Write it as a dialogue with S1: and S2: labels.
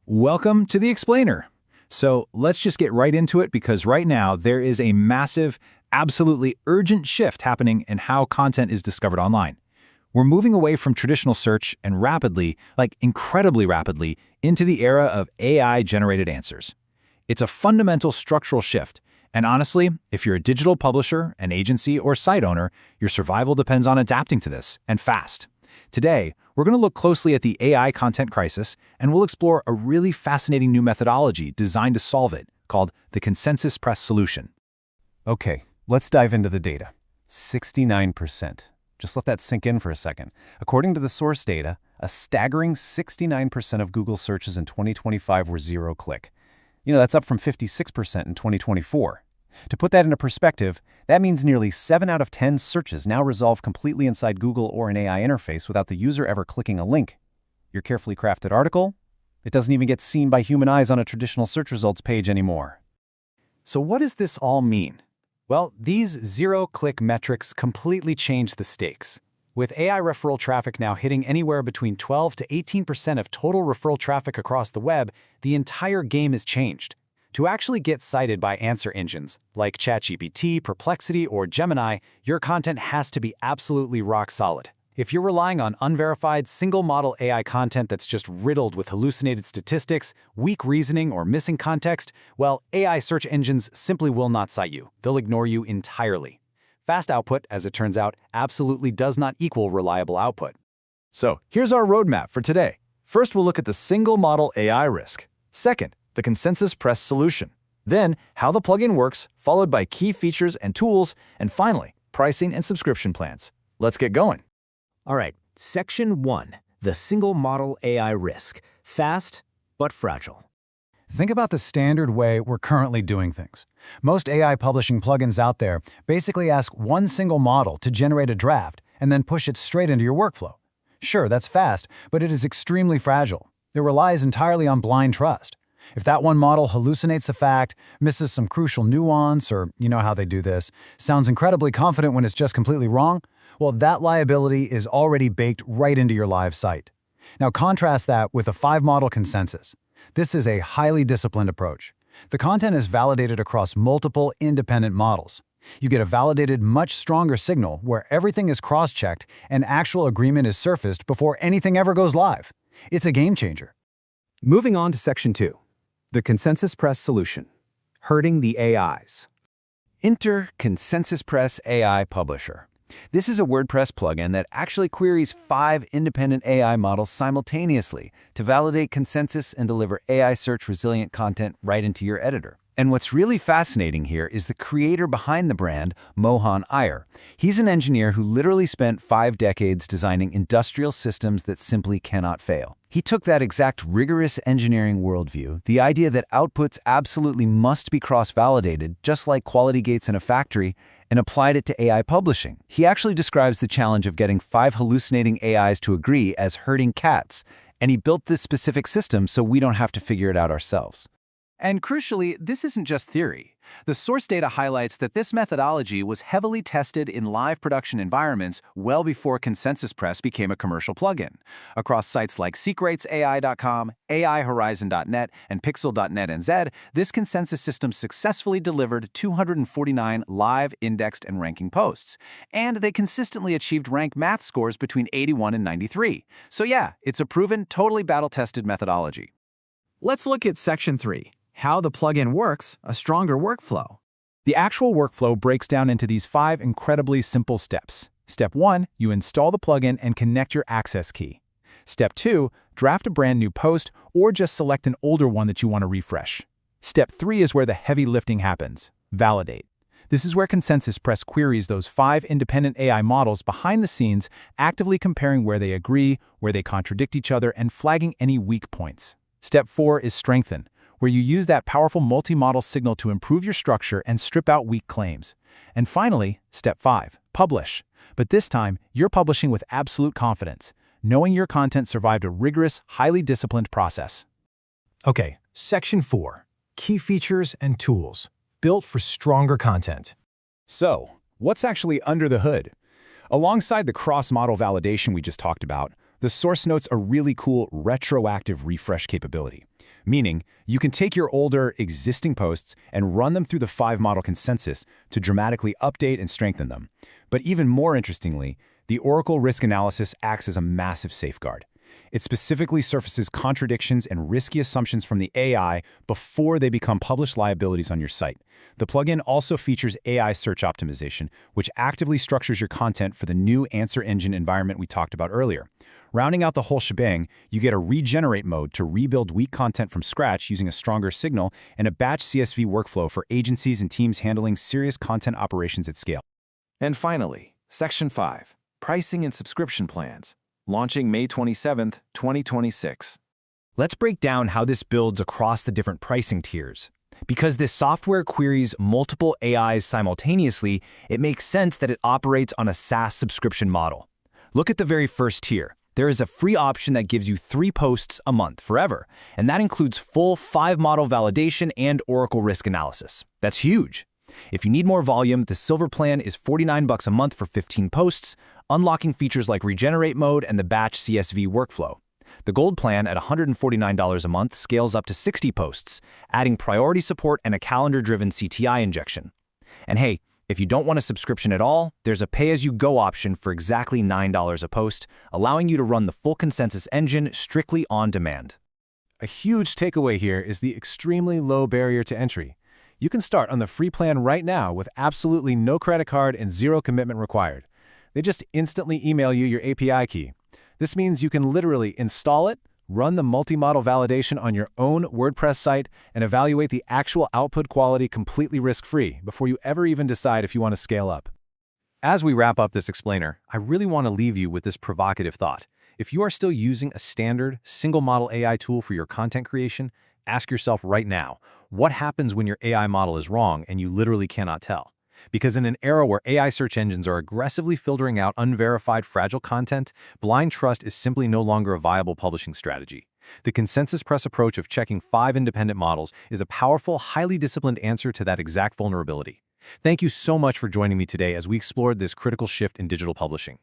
S1: Welcome to the Explainer. So let's just get right into it because right now there is a massive, absolutely urgent shift happening in how content is discovered online. We're moving away from traditional search and rapidly, like incredibly rapidly, into the era of AI-generated answers. It's a fundamental structural shift, and honestly, if you're a digital publisher, an agency, or site owner, your survival depends on adapting to this, and fast. Today, we're going to look closely at the AI content crisis, and we'll explore a really fascinating new methodology designed to solve it, called the ConsensusPress Solution.
S2: Okay, let's dive into the data. 69%. Just let that sink in for a second. According to the source data, a staggering 69% of Google searches in 2025 were zero-click. That's up from 56% in 2024. To put that into perspective, that means nearly 7 out of 10 searches now resolve completely inside Google or an AI interface without the user ever clicking a link. Your carefully crafted article? It doesn't even get seen by human eyes on a traditional search results page anymore.
S1: So what does this all mean? Well, these zero-click metrics completely change the stakes. With AI referral traffic now hitting anywhere between 12 to 18% of total referral traffic across the web, the entire game has changed. To actually get cited by answer engines like ChatGPT, Perplexity, or Gemini, your content has to be absolutely rock solid. If you're relying on unverified, single-model AI content that's just riddled with hallucinated statistics, weak reasoning, or missing context, well, AI search engines simply will not cite you. They'll ignore you entirely. Fast output, as it turns out, absolutely does not equal reliable output. So here's our roadmap for today. First, we'll look at the single-model AI risk. Second, the ConsensusPress Solution. Then, how the plugin works, followed by key features and tools, and finally, pricing and subscription plans. Let's get going.
S3: All right, Section 1, the single model AI risk, fast but fragile.
S4: Think about the standard way we're currently doing things. Most AI publishing plugins out there basically ask one single model to generate a draft and then push it straight into your workflow. Sure, that's fast, but it is extremely fragile. It relies entirely on blind trust. If that one model hallucinates a fact, misses some crucial nuance, or you know how they do this, sounds incredibly confident when it's just completely wrong, well, that liability is already baked right into your live site. Now contrast that with a 5-model consensus. This is a highly disciplined approach. The content is validated across multiple independent models. You get a validated, much stronger signal where everything is cross-checked and actual agreement is surfaced before anything ever goes live. It's a game changer.
S3: Moving on to Section 2, the ConsensusPress Solution, hurting the AIs.
S2: Enter ConsensusPress AI Publisher. This is a WordPress plugin that actually queries 5 independent AI models simultaneously to validate consensus and deliver AI search-resilient content right into your editor. And what's really fascinating here is the creator behind the brand, Mohan Iyer. He's an engineer who literally spent 5 decades designing industrial systems that simply cannot fail. He took that exact rigorous engineering worldview, the idea that outputs absolutely must be cross-validated, just like quality gates in a factory, and applied it to AI publishing. He actually describes the challenge of getting 5 hallucinating AIs to agree as herding cats, and he built this specific system so we don't have to figure it out ourselves.
S1: And crucially, this isn't just theory. The source data highlights that this methodology was heavily tested in live production environments well before ConsensusPress became a commercial plugin. Across sites like SecretsAI.com, AIHorizon.net, and Pixel.net NZ, this consensus system successfully delivered 249 live, indexed, and ranking posts. And they consistently achieved rank math scores between 81 and 93. So yeah, it's a proven, totally battle-tested methodology.
S3: Let's look at Section 3, how the plugin works, a stronger workflow.
S1: The actual workflow breaks down into these 5 incredibly simple steps. Step 1, you install the plugin and connect your access key. Step 2, draft a brand new post or just select an older one that you want to refresh. Step 3 is where the heavy lifting happens. Validate. This is where ConsensusPress queries those 5 independent AI models behind the scenes, actively comparing where they agree, where they contradict each other, and flagging any weak points. Step 4 is strengthen, where you use that powerful multi-model signal to improve your structure and strip out weak claims. And finally, Step 5, publish. But this time, you're publishing with absolute confidence, knowing your content survived a rigorous, highly disciplined process.
S4: Okay, Section 4, key features and tools, built for stronger content.
S1: So, what's actually under the hood? Alongside the cross-model validation we just talked about, the source notes a really cool retroactive refresh capability.
S2: Meaning, you can take your older, existing posts and run them through the 5-model consensus to dramatically update and strengthen them. But even more interestingly, the Oracle risk analysis acts as a massive safeguard. It specifically surfaces contradictions and risky assumptions from the AI before they become published liabilities on your site. The plugin also features AI search optimization, which actively structures your content for the new answer engine environment we talked about earlier. Rounding out the whole shebang, you get a regenerate mode to rebuild weak content from scratch using a stronger signal, and a batch CSV workflow for agencies and teams handling serious content operations at scale.
S1: And finally, Section 5, Pricing and Subscription Plans, launching May 27, 2026.
S3: Let's break down how this builds across the different pricing tiers. Because this software queries multiple AIs simultaneously, it makes sense that it operates on a SaaS subscription model. Look at the very first tier. There is a free option that gives you 3 posts a month forever, and that includes full 5-model validation and Oracle risk analysis. That's huge. If you need more volume, the Silver plan is $49 a month for 15 posts, unlocking features like regenerate mode and the batch CSV workflow. The Gold plan at $149 a month scales up to 60 posts, adding priority support and a calendar-driven CTI injection. And hey, if you don't want a subscription at all, there's a pay-as-you-go option for exactly $9 a post, allowing you to run the full Consensus engine strictly on demand.
S2: A huge takeaway here is the extremely low barrier to entry. You can start on the free plan right now with absolutely no credit card and 0 commitment required. They just instantly email you your API key. This means you can literally install it, run the multi-model validation on your own WordPress site, and evaluate the actual output quality completely risk-free before you ever even decide if you want to scale up. As we wrap up this explainer, I really want to leave you with this provocative thought. If you are still using a standard, single-model AI tool for your content creation, ask yourself right now, what happens when your AI model is wrong and you literally cannot tell? Because in an era where AI search engines are aggressively filtering out unverified, fragile content, blind trust is simply no longer a viable publishing strategy. The ConsensusPress approach of checking 5 independent models is a powerful, highly disciplined answer to that exact vulnerability. Thank you so much for joining me today as we explored this critical shift in digital publishing.